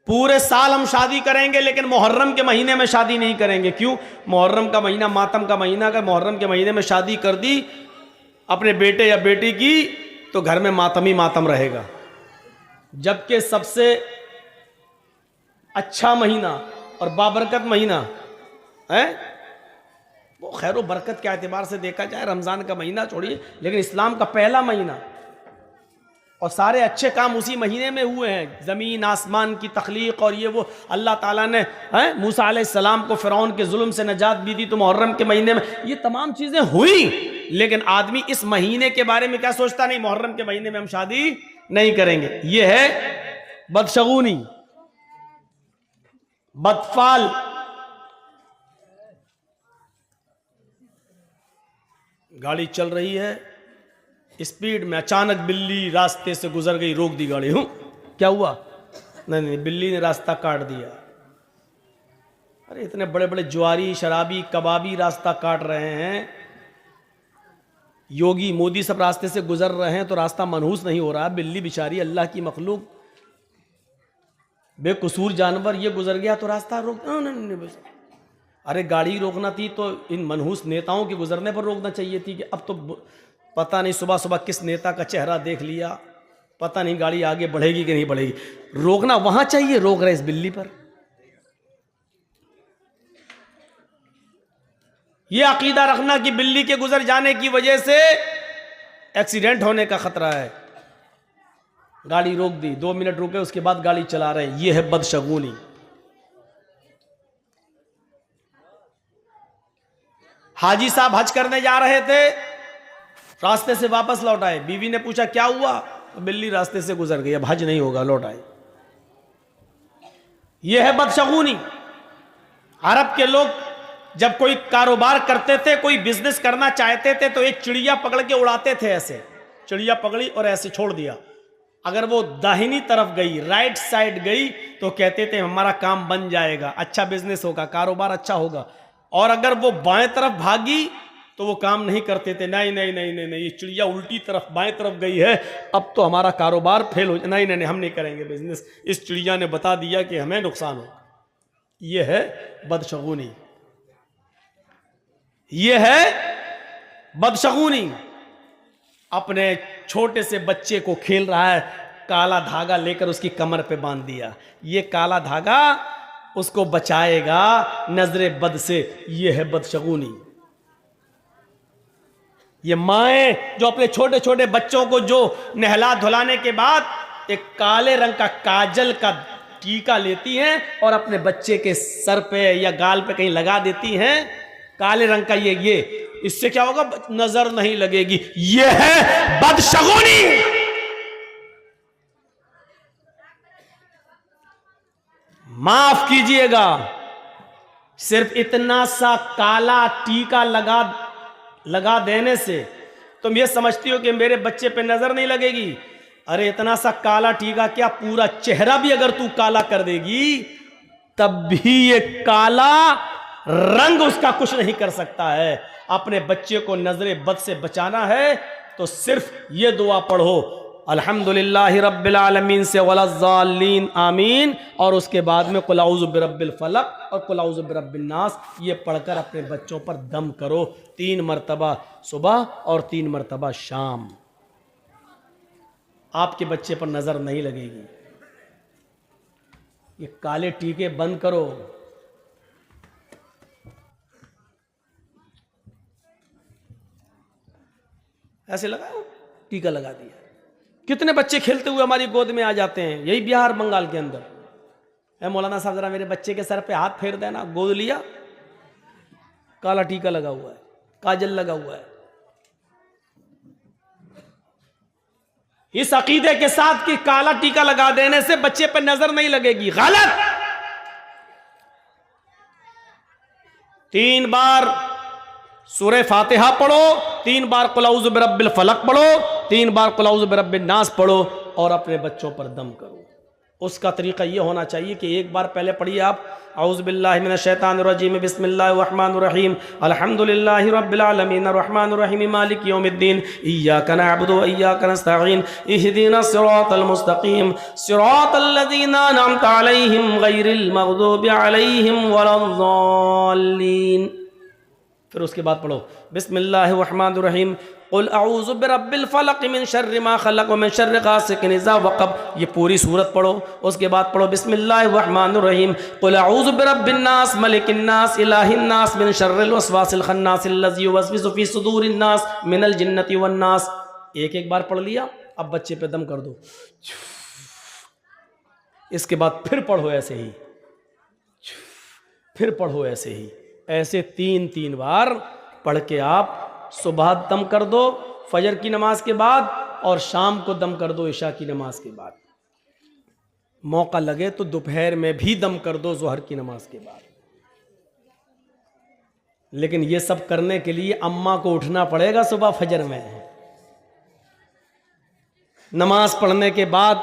पूरे साल हम शादी करेंगे लेकिन मुहर्रम के महीने में शादी नहीं करेंगे। क्यों? मुहर्रम का महीना मातम का महीना का, मुहर्रम के महीने में शादी कर दी अपने बेटे या बेटी की तो घर में मातम ही मातम रहेगा। जबकि सबसे अच्छा महीना और बाबरकत महीना है वो खैर बरकत के एतबार से देखा जाए रमज़ान का महीना छोड़िए, लेकिन इस्लाम का पहला महीना और सारे अच्छे काम उसी महीने में हुए हैं। ज़मीन आसमान की तख्लीक और ये वो अल्लाह ताला ने मूसा अलैहिस्सलाम को फ़िरौन के जुल्म से नजात भी दी तो मुहर्रम के महीने में ये तमाम चीज़ें हुई। लेकिन आदमी इस महीने के बारे में क्या सोचता? नहीं, मुहर्रम के महीने में हम शादी नहीं करेंगे। ये है बदशगुनी, बदफाल। गाड़ी चल रही है स्पीड में, अचानक बिल्ली रास्ते से गुजर गई, रोक दी गाड़ी। क्या हुआ? नहीं नहीं, बिल्ली ने रास्ता काट दिया। अरे इतने बड़े बड़े जुआरी, शराबी, कबाबी रास्ता काट रहे हैं, योगी मोदी सब रास्ते से गुजर रहे हैं तो रास्ता मनहूस नहीं हो रहा। बिल्ली बेचारी अल्लाह की मखलूक, बेकसूर जानवर, ये गुजर गया तो रास्ता रोक। नहीं, अरे गाड़ी रोकना थी तो इन मनहूस नेताओं के गुजरने पर रोकना चाहिए थी। कि अब तो पता नहीं सुबह सुबह किस नेता का चेहरा देख लिया, पता नहीं गाड़ी आगे बढ़ेगी कि नहीं बढ़ेगी। रोकना वहां चाहिए, रोक रहे इस बिल्ली पर। यह अकीदा रखना कि बिल्ली के गुजर जाने की वजह से एक्सीडेंट होने का खतरा है। गाड़ी रोक दी, 2 मिनट रुके, उसके बाद गाड़ी चला रहे, यह है बदशगुनी। हाजी साहब हज करने जा रहे थे, रास्ते से वापस लौट आए। बीवी ने पूछा क्या हुआ? तो बिल्ली रास्ते से गुजर गई, अब हज नहीं होगा, लौट आए। यह है बदशगुनी। अरब के लोग जब कोई कारोबार करते थे, कोई बिजनेस करना चाहते थे तो एक चिड़िया पकड़ के उड़ाते थे। ऐसे चिड़िया पकड़ी और ऐसे छोड़ दिया, अगर वो दाहिनी तरफ गई, राइट साइड गई तो कहते थे हमारा काम बन जाएगा, अच्छा बिजनेस होगा, कारोबार अच्छा होगा। और अगर वो बाएं तरफ भागी तो वो काम नहीं करते थे। नहीं नहीं नहीं नहीं नहीं, ये चिड़िया उल्टी तरफ बाएं तरफ गई है, अब तो हमारा कारोबार फेल हो जाए, नहीं नहीं नहीं, हम नहीं करेंगे बिजनेस, इस चिड़िया ने बता दिया कि हमें नुकसान होगा। ये है बदशगुनी, ये है बदशगुनी। अपने छोटे से बच्चे को खेल रहा है, काला धागा लेकर उसकी कमर पे बांध दिया। ये काला धागा उसको बचाएगा नजरे बद से, ये है बदशगुनी। ये माएं जो अपने छोटे छोटे बच्चों को जो नहला धुलाने के बाद एक काले रंग का काजल का टीका लेती हैं और अपने बच्चे के सर पे या गाल पे कहीं लगा देती हैं, काले रंग का ये इससे क्या होगा? नजर नहीं लगेगी। ये है बदशगुनी। माफ कीजिएगा, सिर्फ इतना सा काला टीका लगा देने से तुम ये समझती हो कि मेरे बच्चे पे नजर नहीं लगेगी। अरे इतना सा काला टीका क्या, पूरा चेहरा भी अगर तू काला कर देगी तब भी ये काला रंग उसका कुछ नहीं कर सकता है। अपने बच्चे को नजरे बद से बचाना है तो सिर्फ ये दुआ पढ़ो, अल्हम्दुलिल्लाहि रब्बिल आलमीन से वलज़्ज़ालीन आमीन, और उसके बाद में कुल औज़ु बिरब्बिल फलक और कुल औज़ु बिरब्बिन नास, ये पढ़कर अपने बच्चों पर दम करो 3 मरतबा सुबह और 3 मरतबा शाम। आपके बच्चे पर नजर नहीं लगेगी। ये काले टीके बंद करो। ऐसे लगाओ, टीका लगा दिया। कितने बच्चे खेलते हुए हमारी गोद में आ जाते हैं, यही बिहार बंगाल के अंदर। है मौलाना साहब जरा मेरे बच्चे के सर पे हाथ फेर देना, गोद लिया, काला टीका लगा हुआ है, काजल लगा हुआ है। इस अकीदे के साथ कि काला टीका लगा देने से बच्चे पर नजर नहीं लगेगी, गलत। 3 बार सूरह फातिहा पढ़ो, 3 बार कुल औज़ु बिरब्बिल फलक पढ़ो, 3 बार कुल औज़ु बिरब्बिन नास पढ़ो और अपने बच्चों पर दम करो। उसका तरीका ये होना चाहिए कि एक बार पहले पढ़िए आप औज़ु बिल्लाहि मिनश शैतानिर रजीम बिस्मिल्लाहिर रहमानिर रहीम अल्हम्दुलिल्लाहि रब्बिल आलमीन अर्रहमानिर रहीम मालिकि यौमिद्दीन इय्याका नअबुदु व इय्याका नस्तईन इहदिनस सिरातल मुस्तकीम सिरातल लज़ीना अनअमता अलैहिम गैरिल मग़दूबि अलैहिम वलद्दाल्लीन। फिर उसके बाद पढ़ो बिस्मिल्लाहिर रहमानिर रहीम कुल अऊज़ु बिरब्बिल फलक़ मिन शर्रि मा खलक़ व मिन शर्रि गासिकिन इज़ा वक़ब। ये पूरी सूरत पढ़ो। उसके बाद पढ़ो बिस्मिल्लाहिर रहमानिर रहीम कुल अऊज़ु बिरब्बिन नास मलिकिन नास इलाहिन नास मिन शर्रिल वसवासिल खन्नासिल लज़ी युवस्विसु फ़ी सुदूरिन नास मिनल जिन्नति वन नास। एक बार पढ़ लिया, अब बच्चे पे दम कर दो। इसके बाद फिर पढ़ो ऐसे ही, फिर पढ़ो ऐसे ही, ऐसे 3 बार पढ़ के आप सुबह दम कर दो फजर की नमाज के बाद, और शाम को दम कर दो इशा की नमाज के बाद। मौका लगे तो दोपहर में भी दम कर दो ज़ोहर की नमाज के बाद। लेकिन ये सब करने के लिए अम्मा को उठना पड़ेगा सुबह फजर में, नमाज पढ़ने के बाद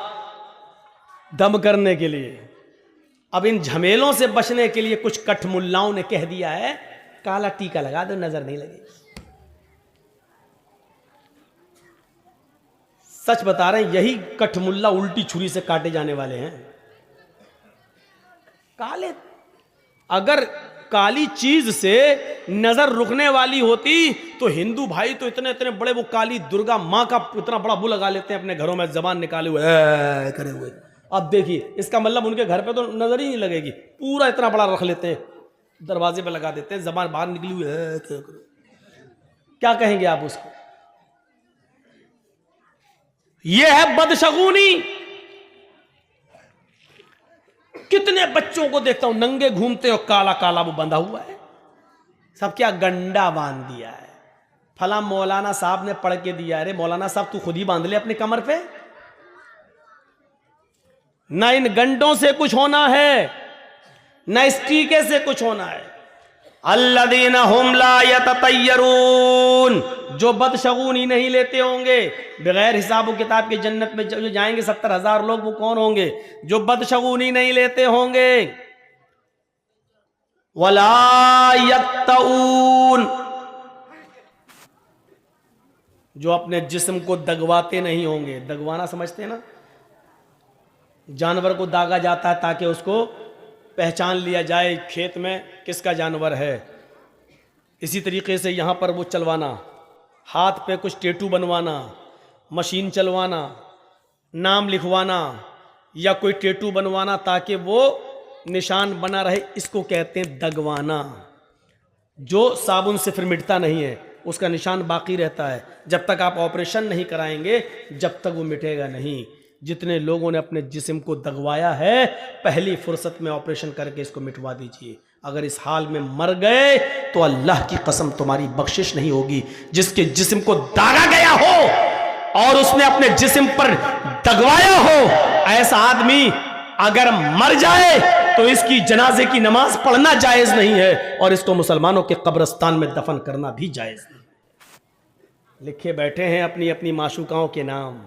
दम करने के लिए। अब इन झमेलों से बचने के लिए कुछ कठ मुल्लाओं ने कह दिया है काला टीका लगा दो, नजर नहीं लगेगी। सच बता रहे हैं, यही कठमुल्ला उल्टी छुरी से काटे जाने वाले हैं। काले, अगर काली चीज से नजर रुकने वाली होती तो हिंदू भाई तो इतने इतने बड़े वो काली दुर्गा माँ का इतना बड़ा वो लगा लेते हैं अपने घरों में, जबान निकाले हुए करे हुए। अब देखिए, इसका मतलब उनके घर पे तो नजर ही नहीं लगेगी, पूरा इतना बड़ा रख लेते हैं, दरवाजे पे लगा देते हैं, जबान बाहर निकली हुई है। क्या कहेंगे आप उसको? यह है बदशगुनी। कितने बच्चों को देखता हूं नंगे घूमते हो, काला काला वो बंधा हुआ है, सब क्या गंडा बांध दिया है। फला मौलाना साहब ने पढ़ के दिया। अरे मौलाना साहब तू खुद ही बांध ले अपनी कमर पे। ना इन गंडों से कुछ होना है, ना इस टीके से कुछ होना है। अल्लज़ीना हुम ला यततय्यरून, जो बदशगुनी नहीं लेते होंगे, बगैर हिसाब व किताब के जन्नत में जो जाएंगे 70,000 लोग, वो कौन होंगे? जो बदशगुनी नहीं लेते होंगे। वला यक्तऊन, जो अपने जिस्म को दगवाते नहीं होंगे। दगवाना समझते हैं ना? जानवर को दागा जाता है ताकि उसको पहचान लिया जाए खेत में किसका जानवर है। इसी तरीके से यहाँ पर वो चलवाना, हाथ पे कुछ टैटू बनवाना, मशीन चलवाना, नाम लिखवाना या कोई टैटू बनवाना ताकि वो निशान बना रहे, इसको कहते हैं दगवाना। जो साबुन से फिर मिटता नहीं है, उसका निशान बाकी रहता है। जब तक आप ऑपरेशन नहीं कराएंगे जब तक वो मिटेगा नहीं। जितने लोगों ने अपने जिस्म को दगवाया है, पहली फुर्सत में ऑपरेशन करके इसको मिटवा दीजिए। अगर इस हाल में मर गए तो अल्लाह की कसम तुम्हारी बख्शिश नहीं होगी। जिसके जिस्म को दागा गया हो और उसने अपने जिस्म पर दगवाया हो, ऐसा आदमी अगर मर जाए तो इसकी जनाजे की नमाज पढ़ना जायज नहीं है और इसको मुसलमानों के कब्रिस्तान में दफन करना भी जायज नहीं। लिखे बैठे हैं अपनी अपनी माशूकाओं के नाम,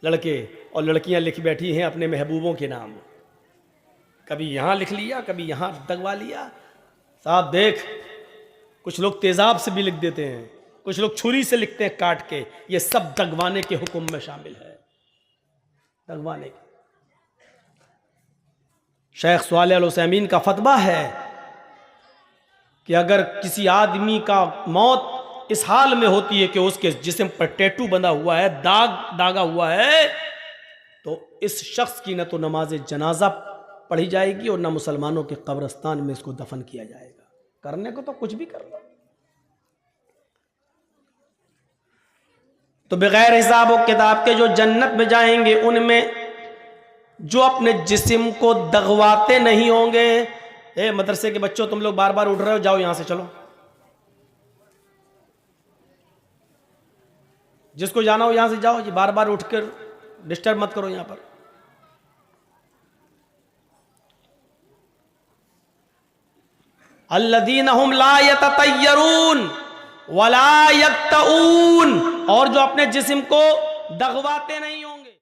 लड़के और लड़कियां लिख बैठी हैं अपने महबूबों के नाम। कभी यहां लिख लिया, कभी यहां दगवा लिया। साहब देख, कुछ लोग तेजाब से भी लिख देते हैं, कुछ लोग छुरी से लिखते हैं काट के। ये सब दगवाने के हुक्म में शामिल है, दगवाने के। शेख सालेह अल उसैमीन का फतवा है कि अगर किसी आदमी का मौत इस हाल में होती है कि उसके जिस्म पर टैटू बंधा हुआ है, दाग दागा हुआ है, तो इस शख्स की न तो नमाज जनाजा पढ़ी जाएगी और न मुसलमानों के कब्रिस्तान में इसको दफन किया जाएगा। करने को तो कुछ भी कर लो। तो बगैर हिसाब और किताब के जो जन्नत में जाएंगे, उनमें जो अपने जिस्म को दगवाते नहीं होंगे। ए मदरसे के बच्चों, तुम लोग बार बार उठ रहे हो, जाओ यहां से, चलो। जिसको जाना हो यहां से जाओ, बार बार उठकर डिस्टर्ब मत करो यहां पर। अल्लज़ीना हुम ला यततय्यरून वला यक्तऊन, और जो अपने जिस्म को दगवाते नहीं हो।